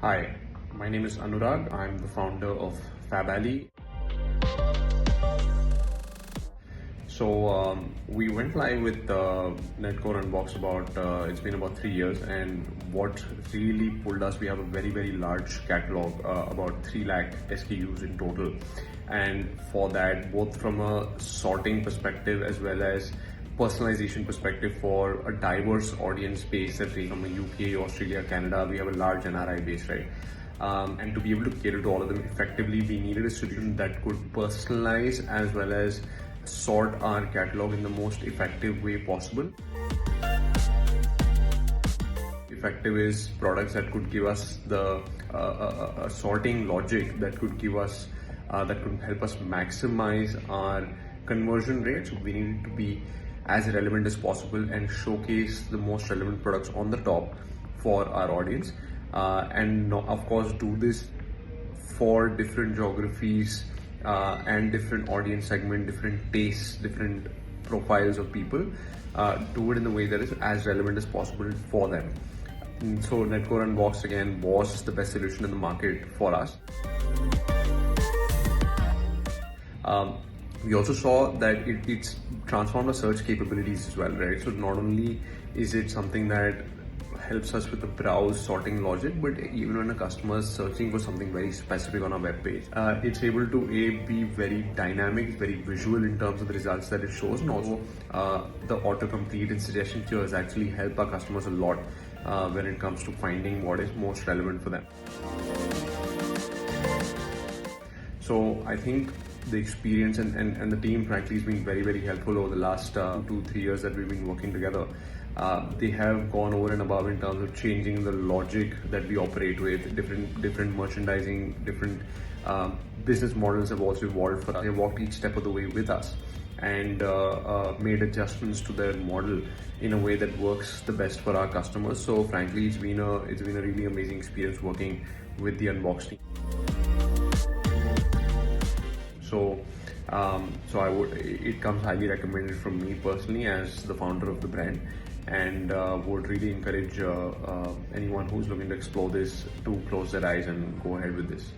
Hi, my name is Anurag. I'm the founder of FabAlley. So we went live with Netcore Unbxd it's been about 3 years, and what really pulled us, we have a very large catalog, about 3 lakh SKUs in total. And for that, both from a sorting perspective as well as personalization perspective for a diverse audience base, that from a UK, Australia, Canada, we have a large NRI base, right? And to be able to cater to all of them effectively, we needed a solution that could personalize as well as sort our catalog in the most effective way possible. Effective is products that could give us the sorting logic that could give us that could help us maximize our conversion rates. We need to be as relevant as possible and showcase the most relevant products on the top for our audience, and of course do this for different geographies and different audience segment, different tastes, different profiles of people. Do it in a way that is as relevant as possible for them. And so Netcore Unbxd again was the best solution in the market for us. We also saw that it's transformed our search capabilities as well, right? So not only is it something that helps us with the browse sorting logic, but even when a customer is searching for something very specific on our web page, it's able to be very dynamic, very visual in terms of the results that it shows, and also the autocomplete and suggestion features actually help our customers a lot when it comes to finding what is most relevant for them. So I think the experience and the team frankly has been very helpful over the last 2-3 years that we've been working together. They have gone over and above in terms of changing the logic that we operate with. Different merchandising, different business models have also evolved for us. They walked each step of the way with us and made adjustments to their model in a way that works the best for our customers. So frankly, it's been a really amazing experience working with the Unbxd team. So it comes highly recommended from me personally as the founder of the brand, and would really encourage anyone who's looking to explore this to close their eyes and go ahead with this.